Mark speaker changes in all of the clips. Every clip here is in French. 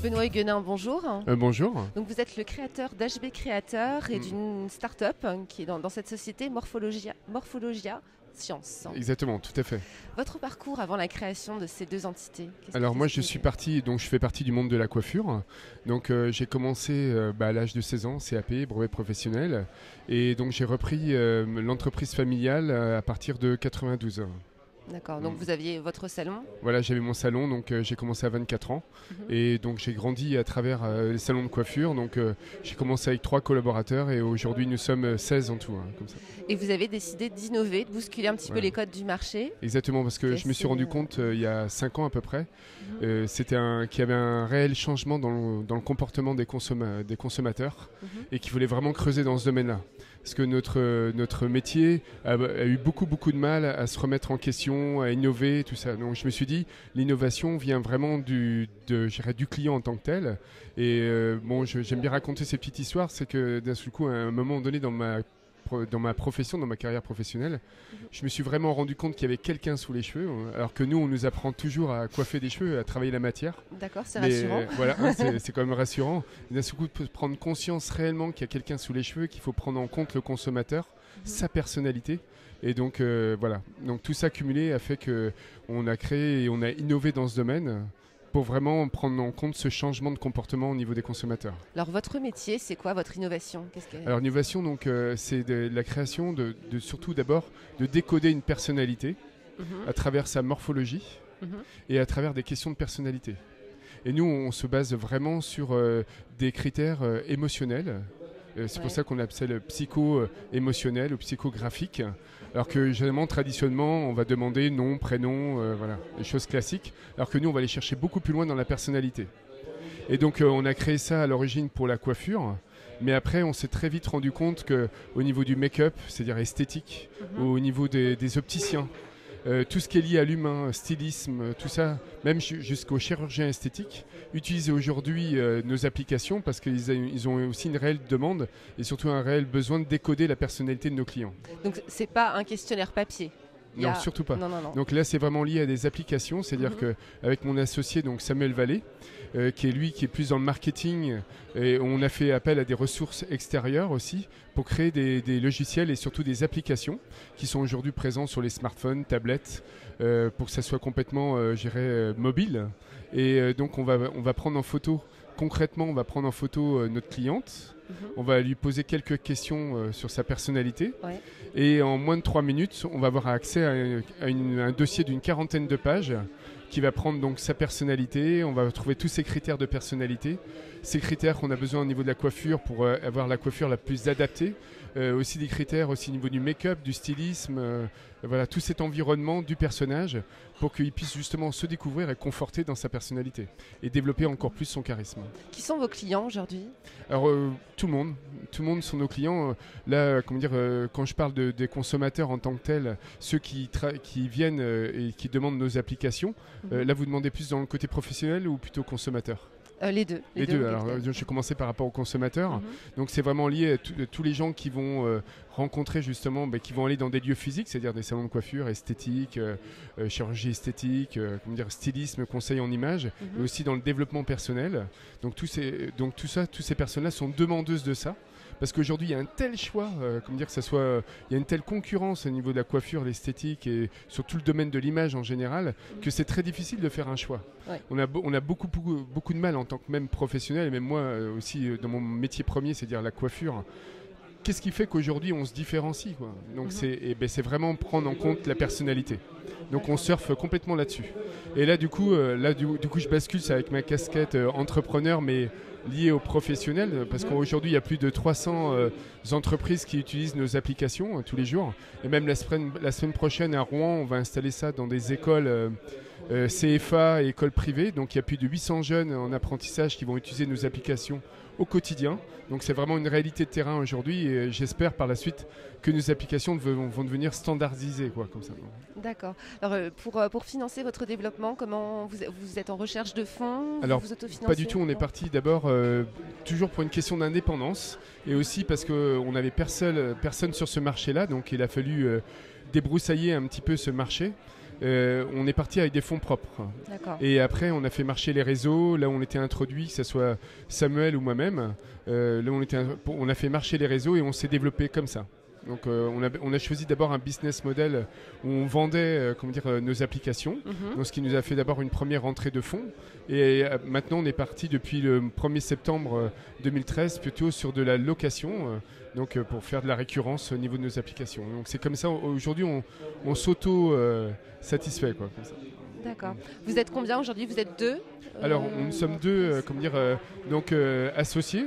Speaker 1: Benoît Huguenin, bonjour.
Speaker 2: Bonjour.
Speaker 1: Donc vous êtes le créateur d'HB Créateur et d'une start-up qui est dans cette société Morphologia Science.
Speaker 2: Exactement, tout à fait.
Speaker 1: Votre parcours avant la création de ces deux entités?
Speaker 2: Alors moi je fais partie du monde de la coiffure. Donc j'ai commencé à l'âge de 16 ans, CAP, brevet professionnel. Et donc j'ai repris l'entreprise familiale à partir de 92.
Speaker 1: D'accord, donc vous aviez votre salon?
Speaker 2: Voilà, j'avais mon salon, donc j'ai commencé à 24 ans. Et donc j'ai grandi à travers les salons de coiffure. Donc j'ai commencé avec 3 collaborateurs et aujourd'hui nous sommes 16 en tout. Comme ça.
Speaker 1: Et vous avez décidé d'innover, de bousculer un petit peu les codes du marché?
Speaker 2: Exactement, parce que je me suis rendu compte il y a 5 ans à peu près qu'il y avait un réel changement dans le comportement des consommateurs et qu'il voulait vraiment creuser dans ce domaine-là. Parce que notre métier a eu beaucoup de mal à se remettre en question, à innover, tout ça. Donc je me suis dit, l'innovation vient vraiment du client en tant que tel. Et j'aime bien raconter ces petites histoires. C'est que d'un seul coup, à un moment donné dans ma profession, dans ma carrière professionnelle, je me suis vraiment rendu compte qu'il y avait quelqu'un sous les cheveux, alors que nous, on nous apprend toujours à coiffer des cheveux, à travailler la matière.
Speaker 1: D'accord, c'est rassurant.
Speaker 2: Voilà, c'est quand même rassurant. D'un seul coup, de prendre conscience réellement qu'il y a quelqu'un sous les cheveux, qu'il faut prendre en compte le consommateur, sa personnalité. Et donc, voilà. Donc, tout ça cumulé a fait qu'on a créé et on a innové dans ce domaine pour vraiment prendre en compte ce changement de comportement au niveau des consommateurs.
Speaker 1: Alors votre métier, c'est quoi votre innovation?
Speaker 2: Alors l'innovation, donc, c'est de la création surtout d'abord de décoder une personnalité à travers sa morphologie et à travers des questions de personnalité. Et nous, on se base vraiment sur des critères émotionnels. C'est pour ça qu'on appelle psycho-émotionnel ou psychographique. Alors que généralement, traditionnellement, on va demander nom, prénom, voilà, des choses classiques. Alors que nous, on va aller chercher beaucoup plus loin dans la personnalité. Et donc, on a créé ça à l'origine pour la coiffure. Mais après, on s'est très vite rendu compte qu'au niveau du make-up, c'est-à-dire esthétique, ou au niveau des opticiens, tout ce qui est lié à l'humain, stylisme, tout ça, même jusqu'aux chirurgiens esthétiques, utilisent aujourd'hui nos applications parce qu'ils ont aussi une réelle demande et surtout un réel besoin de décoder la personnalité de nos clients.
Speaker 1: Donc c'est pas un questionnaire papier?
Speaker 2: Non, surtout pas.
Speaker 1: Non.
Speaker 2: Donc là, c'est vraiment lié à des applications, c'est-à-dire qu'avec mon associé, donc Samuel Vallée, qui est plus dans le marketing, et on a fait appel à des ressources extérieures aussi pour créer des logiciels et surtout des applications qui sont aujourd'hui présents sur les smartphones, tablettes, pour que ça soit complètement, mobile. Et donc on va prendre en photo, concrètement, on va prendre en photo notre cliente. On va lui poser quelques questions sur sa personnalité. Ouais. Et en moins de 3 minutes, on va avoir accès à un dossier d'une 40aine de pages qui va prendre donc sa personnalité. On va trouver tous ses critères de personnalité. Ces critères qu'on a besoin au niveau de la coiffure pour avoir la coiffure la plus adaptée. Aussi des critères aussi au niveau du make-up, du stylisme, voilà, tout cet environnement du personnage pour qu'il puisse justement se découvrir et conforter dans sa personnalité et développer encore plus son charisme.
Speaker 1: Qui sont vos clients aujourd'hui?
Speaker 2: Alors tout le monde sont nos clients. Là, quand je parle des consommateurs en tant que tels, ceux qui viennent et qui demandent nos applications, là vous demandez plus dans le côté professionnel ou plutôt consommateur?
Speaker 1: Les deux.
Speaker 2: Les deux. Alors, je vais commencer par rapport aux consommateurs. Donc, c'est vraiment lié à tous les gens qui vont rencontrer justement, qui vont aller dans des lieux physiques, c'est-à-dire des salons de coiffure, esthétique, chirurgie esthétique, stylisme, conseil en images, mais aussi dans le développement personnel. Donc, toutes ces personnes-là sont demandeuses de ça. Parce qu'aujourd'hui, il y a un tel choix, il y a une telle concurrence au niveau de la coiffure, l'esthétique et sur tout le domaine de l'image en général, que c'est très difficile de faire un choix. Ouais. On a beaucoup de mal en tant que même professionnel, et même moi aussi dans mon métier premier, c'est-à-dire la coiffure. Qu'est-ce qui fait qu'aujourd'hui on se différencie, quoi? Donc c'est vraiment prendre en compte la personnalité. Donc on surfe complètement là-dessus. Et là du coup je bascule avec ma casquette entrepreneur, mais lié aux professionnels, parce qu'aujourd'hui il y a plus de 300 entreprises qui utilisent nos applications tous les jours. Et même la semaine prochaine à Rouen, on va installer ça dans des écoles CFA et écoles privées. Donc il y a plus de 800 jeunes en apprentissage qui vont utiliser nos applications au quotidien. Donc c'est vraiment une réalité de terrain aujourd'hui et j'espère par la suite que nos applications vont devenir standardisées, quoi, comme ça.
Speaker 1: D'accord. Alors pour financer votre développement, comment vous êtes en recherche de fonds?
Speaker 2: Alors
Speaker 1: vous autofinancez?
Speaker 2: Pas du tout, on est parti d'abord toujours pour une question d'indépendance et aussi parce qu'on n'avait personne sur ce marché-là, donc il a fallu débroussailler un petit peu ce marché. on est parti avec des fonds propres. Et après, on a fait marcher les réseaux. Là, on était introduit, que ce soit Samuel ou moi-même. Là, on a fait marcher les réseaux et on s'est développé comme ça. Donc, on a choisi d'abord un business model où on vendait nos applications, donc, ce qui nous a fait d'abord une première rentrée de fonds. Et maintenant, on est parti depuis le 1er septembre 2013 plutôt sur de la location, pour faire de la récurrence au niveau de nos applications. Donc c'est comme ça, aujourd'hui, on s'auto-satisfait. Comme ça.
Speaker 1: D'accord. Vous êtes combien aujourd'hui? Vous êtes 2?
Speaker 2: Alors, nous sommes 2 associés,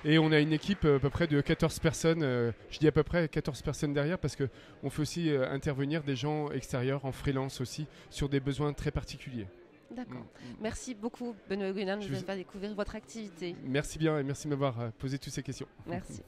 Speaker 2: et on a une équipe à peu près de 14 personnes. Je dis à peu près 14 personnes derrière parce qu'on fait aussi intervenir des gens extérieurs en freelance aussi sur des besoins très particuliers.
Speaker 1: D'accord. Merci beaucoup, Benoît Huguenin, de nous avoir fait découvrir votre activité.
Speaker 2: Merci bien et merci de m'avoir posé toutes ces questions.
Speaker 1: Merci.